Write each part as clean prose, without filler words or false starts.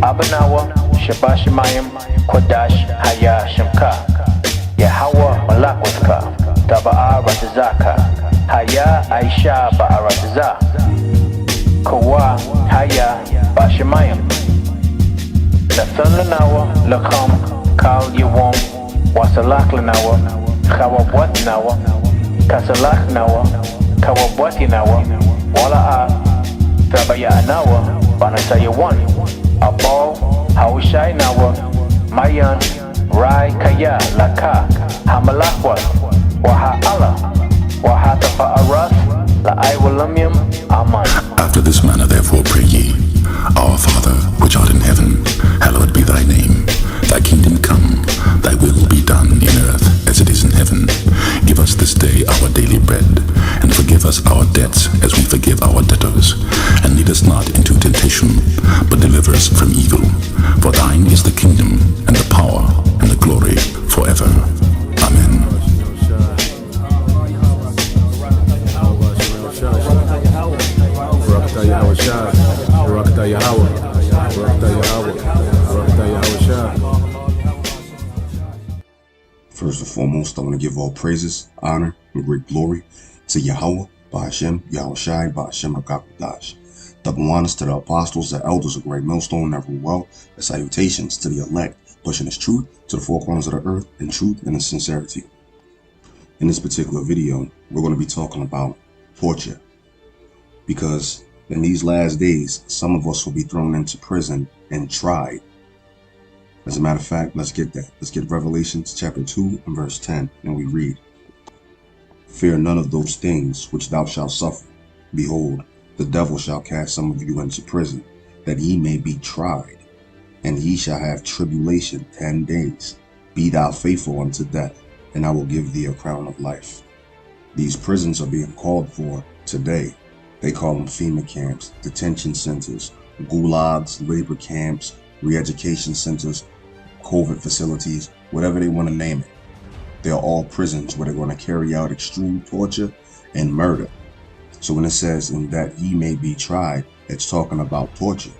Abanawa, Shabashimayim, Kodash, Haya, Shemka, Yahawa, Malakwaka, Taba'a Ratazaka, Haya, Aisha, Ba'arataza, Kawa, Haya, Bashimayim, Nathan Lanawa, Lakam, Kal Yawam, Wasalak Lanawa, Kawabwat Nawa, Kasalak Nawa, Kawabwati Nawa, Wala'a, Tabaya Nawa, Banasayawan, Abal, Haushai Nawa, Mayan, Rai Kaya, Laka, Hamalakwa, Waha Allah, Waha Tafa'aras, La'aiwalamium, Aman. After this manner therefore pray ye, Our Father, which art in heaven, hallowed be thy name. Thy kingdom come, thy will be done in earth as it is in heaven. Give us this day our daily bread, and forgive us our debts as we forgive our debtors. And lead us not into temptation, but deliver us from evil. For thine is the kingdom, and the power, and the glory, forever. Amen. First and foremost, I want to give all praises, honor, and great glory to Yahweh, Ba'Hashem, Yahushai, Ba'Hashem, Hakadosh. Double honors to the apostles, the elders of Great Millstone, never well, and salutations to the elect, pushing His truth to the four corners of the earth in truth and in sincerity. In this particular video, we're going to be talking about torture, because in these last days, some of us will be thrown into prison and tried. As a matter of fact, let's get that. Let's get Revelations chapter 2 and verse 10, and we read, Fear none of those things which thou shalt suffer. Behold, the devil shall cast some of you into prison, that ye may be tried, and ye shall have tribulation 10 days. Be thou faithful unto death, and I will give thee a crown of life. These prisons are being called for today. They call them FEMA camps, detention centers, gulags, labor camps, re-education centers, COVID facilities, whatever they want to name it. They're all prisons where they're going to carry out extreme torture and murder. So when it says, "In that ye may be tried," it's talking about torture.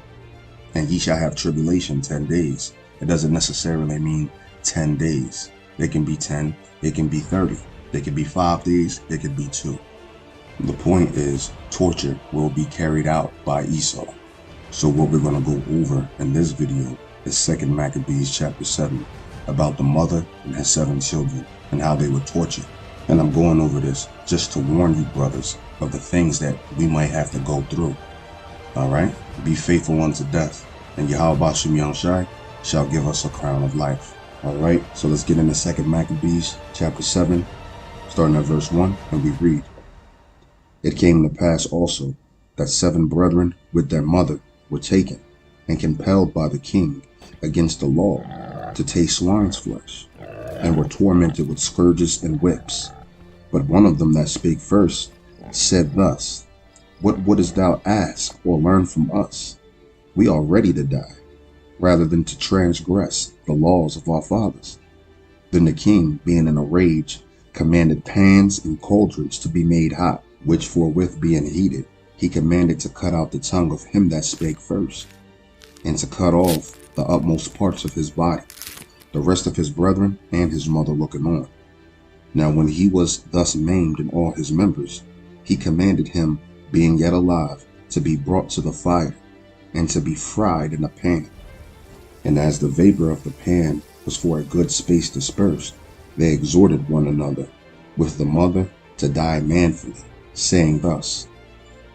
And ye shall have tribulation 10 days. It doesn't necessarily mean 10 days. They can be 10, it can be 30, they can be 5 days, it could be 2. The point is, torture will be carried out by Esau. So what we're going to go over in this video is 2 Maccabees chapter 7, about the mother and her 7 children and how they were tortured. And I'm going over this just to warn you, brothers, of the things that we might have to go through. Alright? Be faithful unto death, and Yahweh Ba'Shem Yahushai shall give us a crown of life. Alright, so let's get into 2 Maccabees chapter 7, starting at verse 1, and we read, It came to pass also that 7 brethren with their mother were taken and compelled by the king against the law to taste swine's flesh, and were tormented with scourges and whips. But one of them that spake first said thus, What wouldest thou ask or learn from us? We are ready to die, rather than to transgress the laws of our fathers. Then the king, being in a rage, commanded pans and cauldrons to be made hot, which forthwith being heated, he commanded to cut out the tongue of him that spake first, and to cut off the utmost parts of his body, the rest of his brethren and his mother looking on. Now when he was thus maimed in all his members, he commanded him, being yet alive, to be brought to the fire, and to be fried in a pan. And as the vapor of the pan was for a good space dispersed, they exhorted one another with the mother to die manfully, saying thus,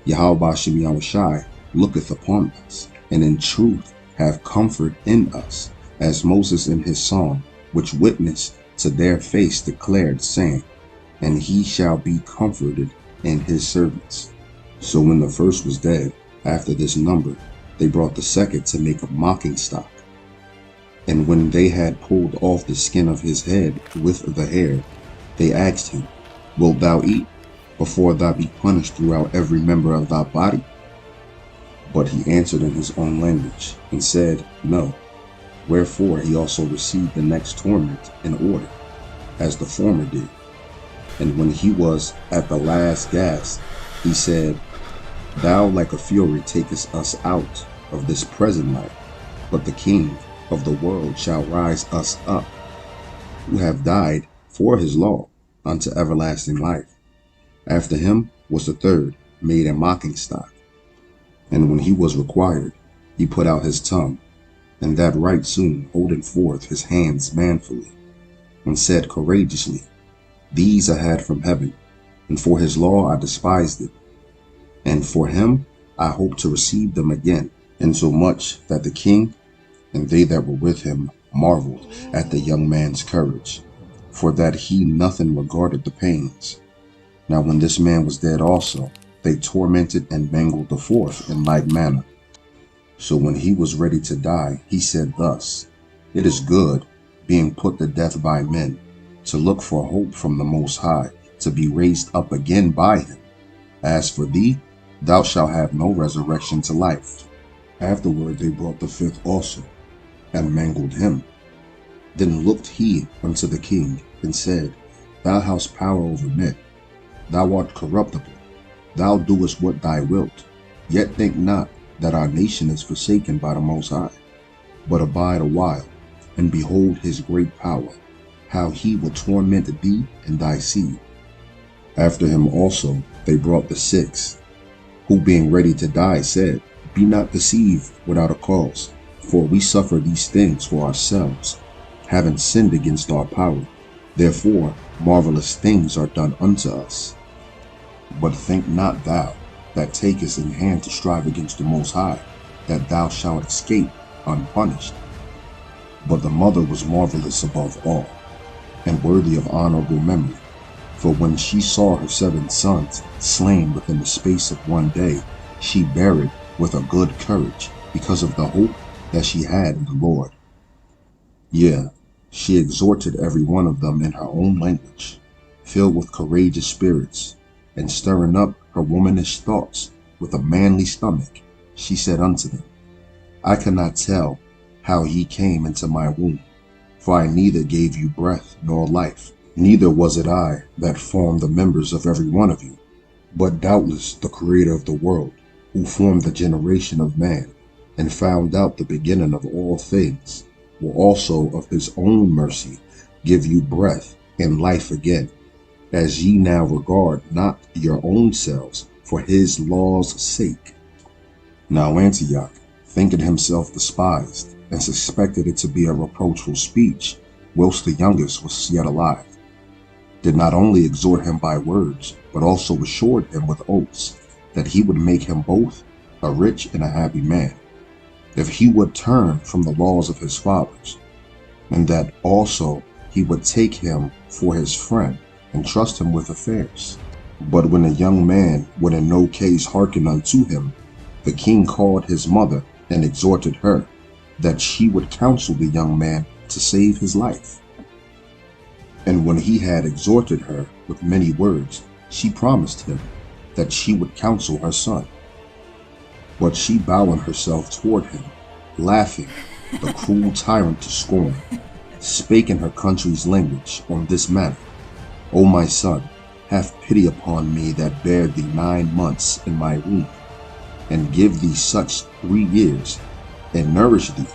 Yahweh Ba'Shem Yahushai looketh upon us, and in truth have comfort in us, as Moses in his song, which witness to their face declared, saying, And he shall be comforted in his servants. So when the first was dead, after this number, they brought the second to make a mocking stock. And when they had pulled off the skin of his head with the hair, they asked him, Wilt thou eat, before thou be punished throughout every member of thy body? But he answered in his own language, and said, No. Wherefore he also received the next torment in order, as the former did. And when he was at the last gasp, he said, Thou like a fury takest us out of this present life, But the King of the world shall rise us up, who have died for his law unto everlasting life. After him was the third, made a mocking stock. And when he was required, he put out his tongue, and that right soon, holding forth his hands manfully, and said courageously, These I had from heaven, and for his law I despised it, and for him I hope to receive them again, insomuch that the king and they that were with him marveled at the young man's courage, for that he nothing regarded the pains. Now when this man was dead also, they tormented and mangled the fourth in like manner. So when he was ready to die, he said thus, It is good, being put to death by men, to look for hope from the Most High, to be raised up again by him. As for thee, thou shalt have no resurrection to life. Afterward they brought the fifth also, and mangled him. Then looked he unto the king, and said, Thou hast power over men, thou art corruptible, thou doest what thou wilt. Yet think not that our nation is forsaken by the Most High, but abide a while, and behold his great power, how he will torment thee and thy seed. After him also they brought the sixth, who being ready to die said, Be not deceived without a cause, for we suffer these things for ourselves, having sinned against our power. Therefore marvelous things are done unto us. But think not thou that takest in hand to strive against the Most High, that thou shalt escape unpunished. But the mother was marvelous above all, and worthy of honorable memory. For when she saw her 7 sons slain within the space of one day, she bare it with a good courage, because of the hope that she had in the Lord. Yea, she exhorted every one of them in her own language, filled with courageous spirits, and stirring up her womanish thoughts with a manly stomach, she said unto them, I cannot tell how ye came into my womb, for I neither gave you breath nor life, neither was it I that formed the members of every one of you, but doubtless the Creator of the world, who formed the generation of man, and found out the beginning of all things, will also of his own mercy give you breath and life again, as ye now regard not your own selves for his law's sake. Now Antioch, thinking himself despised, and suspected it to be a reproachful speech, whilst the youngest was yet alive, did not only exhort him by words, but also assured him with oaths that he would make him both a rich and a happy man, if he would turn from the laws of his fathers, and that also he would take him for his friend and trust him with affairs. But when a young man would in no case hearken unto him, the king called his mother and exhorted her that she would counsel the young man to save his life. And when he had exhorted her with many words, she promised him that she would counsel her son. But she bowing herself toward him, laughing, the cruel tyrant to scorn, spake in her country's language on this manner, O my son, have pity upon me that bare thee 9 months in my womb, and give thee such 3 years, and nourished thee,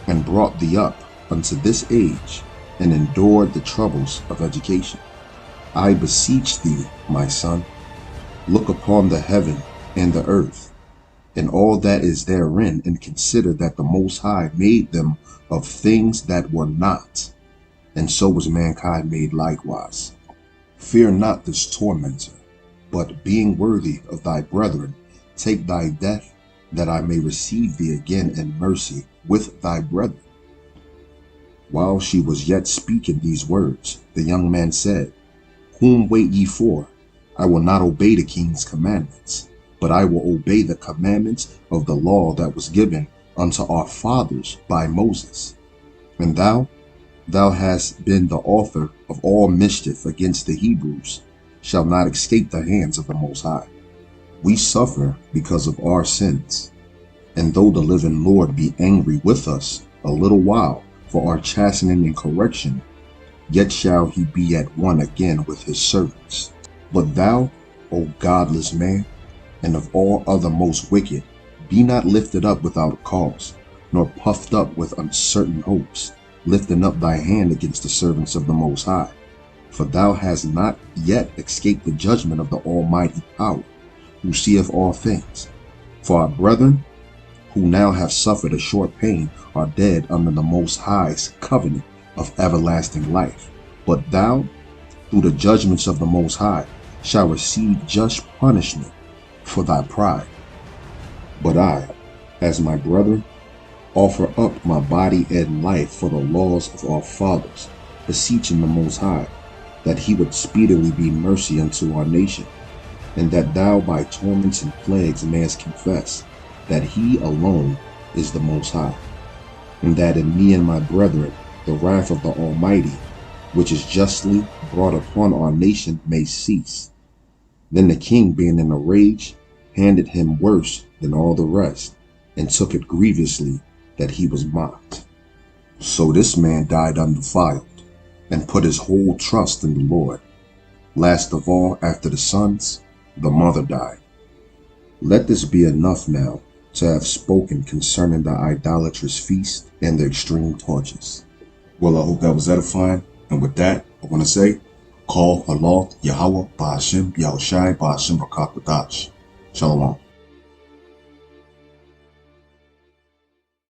and brought thee up unto this age, and endured the troubles of education. I beseech thee, my son, look upon the heaven and the earth, and all that is therein, and consider that the Most High made them of things that were not, and so was mankind made likewise. Fear not this tormentor, but being worthy of thy brethren, take thy death, that I may receive thee again in mercy with thy brethren. While she was yet speaking these words, the young man said, Whom wait ye for? I will not obey the king's commandments, but I will obey the commandments of the law that was given unto our fathers by Moses. And thou hast been the author of all mischief against the Hebrews, shall not escape the hands of the Most High. We suffer because of our sins, and though the living Lord be angry with us a little while for our chastening and correction, yet shall he be at one again with his servants. But thou, O godless man, and of all other most wicked, be not lifted up without a cause, nor puffed up with uncertain hopes, lifting up thy hand against the servants of the Most High. For thou hast not yet escaped the judgment of the Almighty Power, who seeth all things. For our brethren, who now have suffered a short pain, are dead under the Most High's covenant of everlasting life. But thou, through the judgments of the Most High, shalt receive just punishment for thy pride. But I, as my brethren, offer up my body and life for the laws of our fathers, beseeching the Most High, that he would speedily be mercy unto our nation, and that thou by torments and plagues mayest confess that he alone is the Most High, and that in me and my brethren the wrath of the Almighty, which is justly brought upon our nation, may cease. Then the king, being in a rage, handed him worse than all the rest, and took it grievously that he was mocked. So this man died undefiled, and put his whole trust in the Lord. Last of all, after the sons, the mother died. Let this be enough now to have spoken concerning the idolatrous feast and the extreme torches. Well, I hope that was edifying. And with that, I want to say, call Allah, Yahweh, Ba'ashem, Yahushai, Ba'ashem, Rakakadash. Shalom.